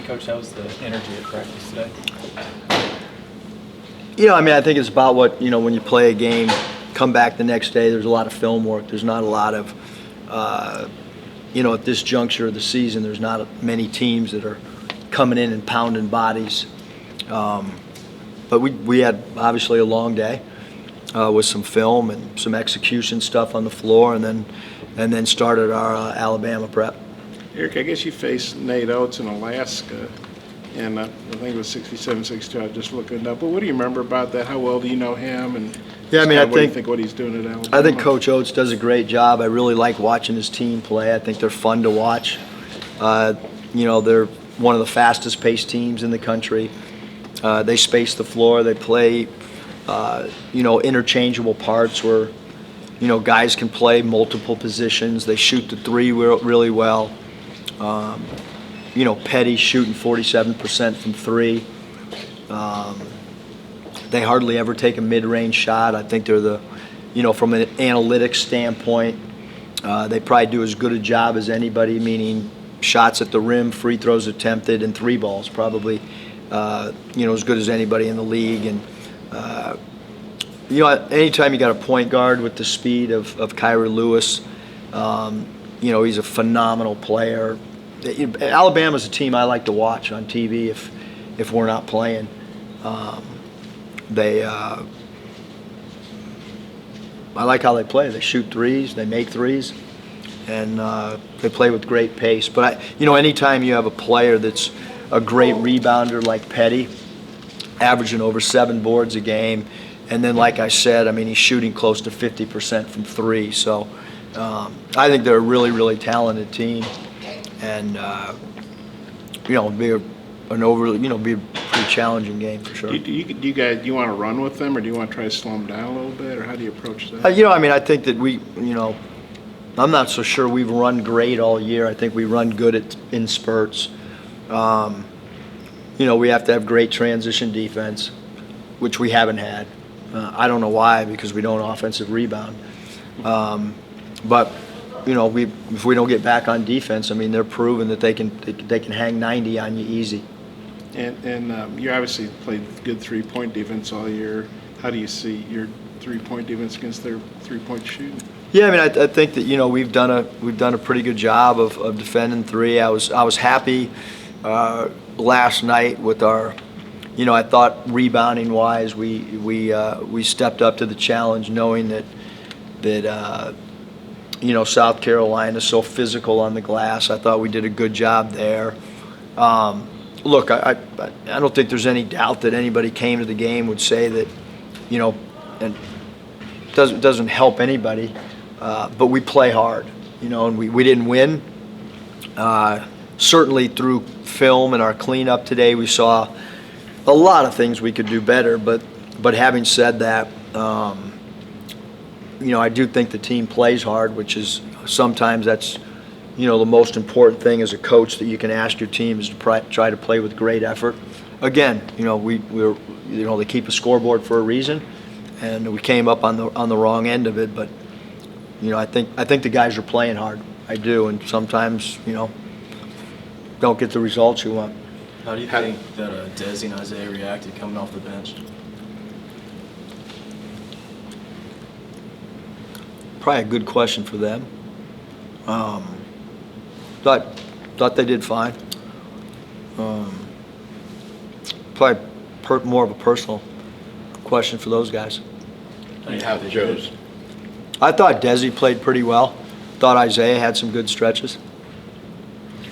Coach, how was the energy at practice today? I mean, I think it's about what, when you play a game, come back the next day, there's a lot of film work. There's not a lot of, at this juncture of the season, there's not many teams that are coming in and pounding bodies. But we had obviously a long day with some film and some execution stuff on the floor, and then started our Alabama prep. Eric, I guess you faced Nate Oates in Alaska, and I think it was 67-62. I was just looking it up. But what do you remember about that? How well do you know him? And yeah, I mean, what do you think what he's doing at Alabama? I think Coach Oates does a great job. I really like watching his team play. I think they're fun to watch. They're one of the fastest-paced teams in the country. They space the floor. They play, interchangeable parts where, guys can play multiple positions. They shoot the three really well. Petty shooting 47% from three. They hardly ever take a mid-range shot. I think they're from an analytics standpoint, they probably do as good a job as anybody, meaning shots at the rim, free throws attempted, and three balls probably, as good as anybody in the league. And, anytime you got a point guard with the speed of Kyra Lewis, he's a phenomenal player. Alabama's a team I like to watch on TV if we're not playing. I like how they play. They shoot threes, they make threes, and they play with great pace. But anytime you have a player that's a great rebounder like Petty, averaging over 7 boards a game, and then like I said, I mean, he's shooting close to 50% from three. So I think they're a really, really talented team, and be a pretty challenging game for sure. Do you want to run with them, or do you want to try to slow them down a little bit, or how do you approach that? I think that I'm not so sure we've run great all year. I think we run good in spurts. We have to have great transition defense, which we haven't had. I don't know why, because we don't offensive rebound. But if we don't get back on defense, I mean, they're proving that they can hang 90 on you easy. And you obviously played good three-point defense all year. How do you see your three-point defense against their three-point shooting? Yeah, I mean, I think that we've done a pretty good job of defending three. I was happy last night with our. I thought rebounding wise, we stepped up to the challenge, knowing that South Carolina's so physical on the glass. I thought we did a good job there. Look, I don't think there's any doubt that anybody came to the game would say that, and doesn't help anybody, but we play hard, and we didn't win. Certainly through film and our cleanup today, we saw a lot of things we could do better. But having said that, I do think the team plays hard, which is sometimes that's the most important thing as a coach that you can ask your team is to try to play with great effort. Again, they keep a scoreboard for a reason, and we came up on the wrong end of it. But I think the guys are playing hard. I do, and sometimes don't get the results you want. How do you think that Desi and Isaiah reacted coming off the bench? Probably a good question for them. Thought they did fine. Probably more of a personal question for those guys. How did Joe's? I thought Desi played pretty well. Thought Isaiah had some good stretches.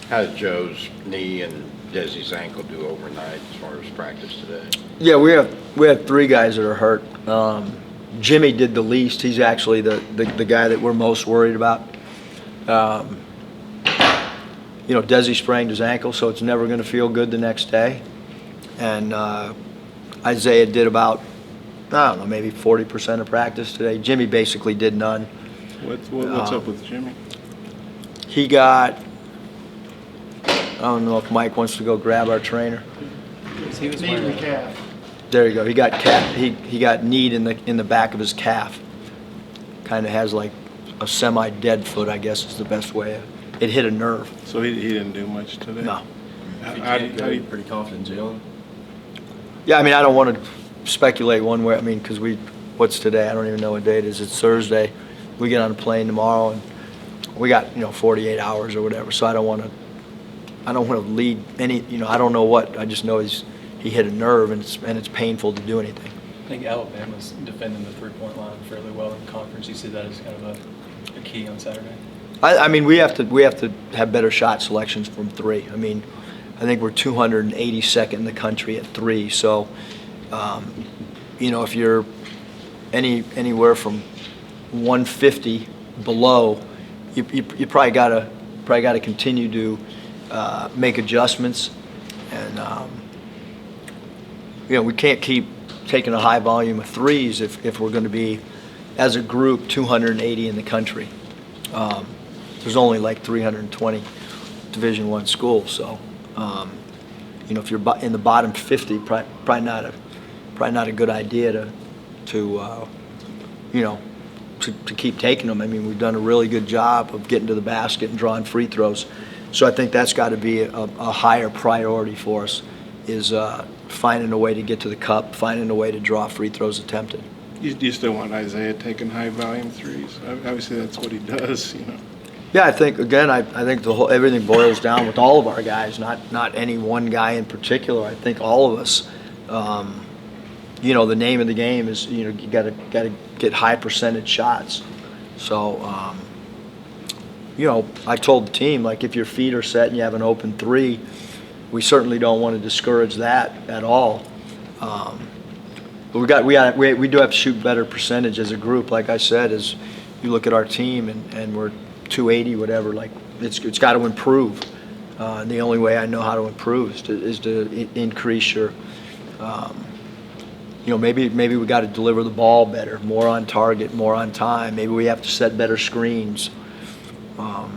How did Joe's knee and Desi's ankle do overnight as far as practice today? Yeah, we have 3 guys that are hurt. Jimmy did the least. He's actually the guy that we're most worried about. Desi sprained his ankle, so it's never going to feel good the next day. And Isaiah did about, maybe 40% of practice today. Jimmy basically did none. What's up with Jimmy? He got, I don't know if Mike wants to go grab our trainer. He was wearing a calf. There you go. He got he got kneed in the back of his calf. Kind of has like a semi-dead foot, I guess is the best way. It hit a nerve. So he didn't do much today? No. If you How do can't you- go, how do you're you- pretty confident in Jalen. Yeah, I mean, I don't want to speculate one way. I mean, because what's today? I don't even know what day it is. It's Thursday. We get on a plane tomorrow, and we got 48 hours or whatever. So I don't want to lead any. I don't know what. I just know he hit a nerve, and it's painful to do anything. I think Alabama's defending the three-point line fairly well in conference. You see that as kind of a key on Saturday. I mean, we have to have better shot selections from three. I mean, I think we're 282nd in the country at three. So, if you're anywhere from 150 below, you probably gotta continue to make adjustments, and we can't keep taking a high volume of threes if we're going to be, as a group, 280 in the country. There's only like 320 Division I schools, so if you're in the bottom 50, probably not a good idea to keep taking them. I mean, we've done a really good job of getting to the basket and drawing free throws, so I think that's got to be a higher priority for us, is finding a way to get to the cup, finding a way to draw free throws attempted. Do you still want Isaiah taking high volume threes? Obviously, that's what he does. Yeah, I think everything boils down with all of our guys, not any one guy in particular. I think all of us, the name of the game is you got to get high percentage shots. So, I told the team, like, if your feet are set and you have an open three, we certainly don't want to discourage that at all. But we do have to shoot better percentage as a group. Like I said, as you look at our team and we're 280, whatever, like it's got to improve. And the only way I know how to improve is to increase your, maybe we got to deliver the ball better, more on target, more on time. Maybe we have to set better screens. A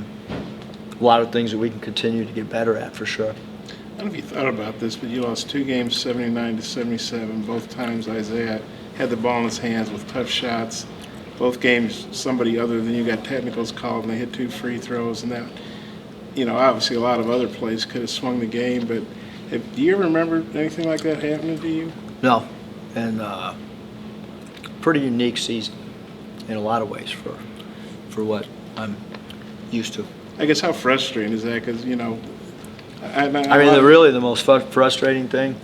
lot of things that we can continue to get better at, for sure. I don't know if you thought about this, but you lost 2 games, 79-77. Both times Isaiah had the ball in his hands with tough shots. Both games, somebody other than you got technicals called, and they hit 2 free throws. And that, obviously a lot of other plays could have swung the game. But do you ever remember anything like that happening to you? No, and pretty unique season in a lot of ways for what I'm used to. I guess how frustrating is that? Because, really the most frustrating thing,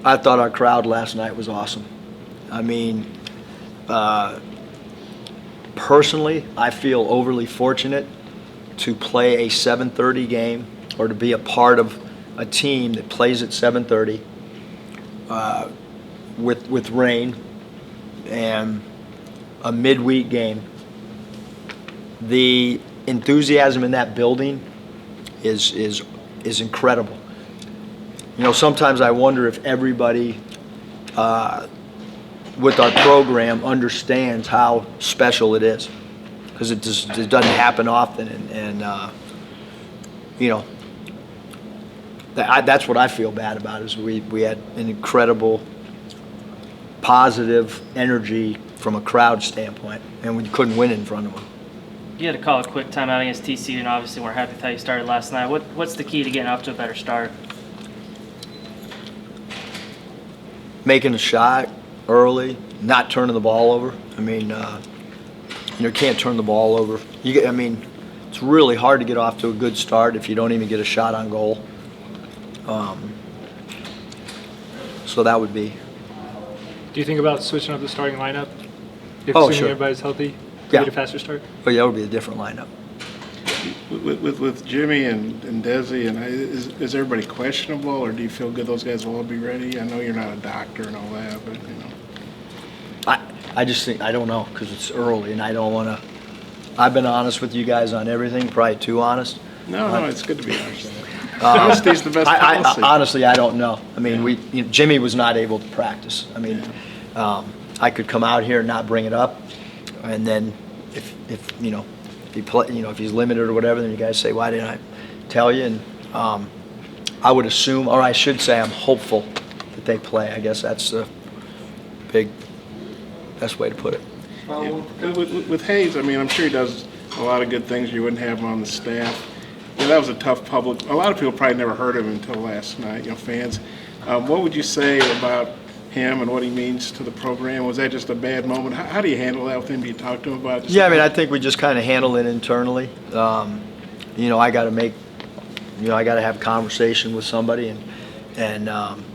I thought our crowd last night was awesome. I mean, personally, I feel overly fortunate to play a 7:30 game, or to be a part of a team that plays at 7:30 with rain and a midweek game. The enthusiasm in that building is incredible. Sometimes I wonder if everybody with our program understands how special it is, because it doesn't happen often, and that's what I feel bad about, is we had an incredible positive energy from a crowd standpoint, and we couldn't win in front of them. You had to call a quick timeout against TCU, and obviously we're happy with how you started last night. What's the key to getting off to a better start? Making a shot early, not turning the ball over. I mean, you can't turn the ball over. It's really hard to get off to a good start if you don't even get a shot on goal. So that would be. Do you think about switching up the starting lineup? If Oh, assuming sure. everybody's healthy, to Yeah. get a faster start? But yeah, it would be a different lineup. With Jimmy and Desi, and is everybody questionable, or do you feel good those guys will all be ready? I know you're not a doctor and all that, but I just think, I don't know, because it's early, and I don't want to. I've been honest with you guys on everything, probably too honest. No, it's good to be honest. Honesty's the best policy. Honestly, I don't know. I mean, Jimmy was not able to practice. I mean, I could come out here and not bring it up, and then if he's limited or whatever, then you guys say, why didn't I tell you? And I would assume, or I should say, I'm hopeful that they play. I guess that's the best way to put it. With Hayes, I mean, I'm sure he does a lot of good things. You wouldn't have him on the staff. Yeah, that was a tough public. A lot of people probably never heard of him until last night, fans. What would you say about him and what he means to the program? Was that just a bad moment? How do you handle that with him? Do you talk to him about it? Yeah, I mean, I think we just kind of handle it internally. I got to have a conversation with somebody and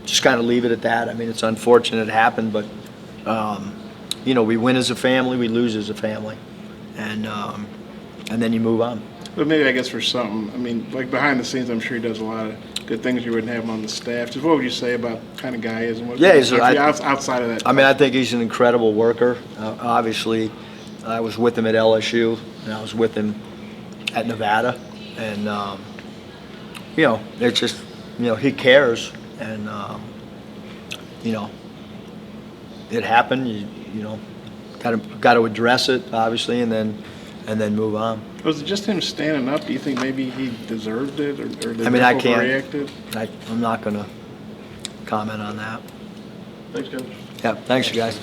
just kind of leave it at that. I mean, it's unfortunate it happened, but we win as a family, we lose as a family, and then you move on. But maybe I guess for something, I mean, like behind the scenes, I'm sure he does a lot of good things. You wouldn't have him on the staff. Just what would you say about the kind of guy he is? And what, Yeah, he's outside of that. I mean, I think he's an incredible worker. Obviously, I was with him at LSU, and I was with him at Nevada, and it's just he cares, and it happened. You got to address it, obviously, and then move on. Was it just him standing up? Do you think maybe he deserved it, or they I can't. overreacted? I'm not going to comment on that. Thanks, Coach. Yeah, thanks, you guys.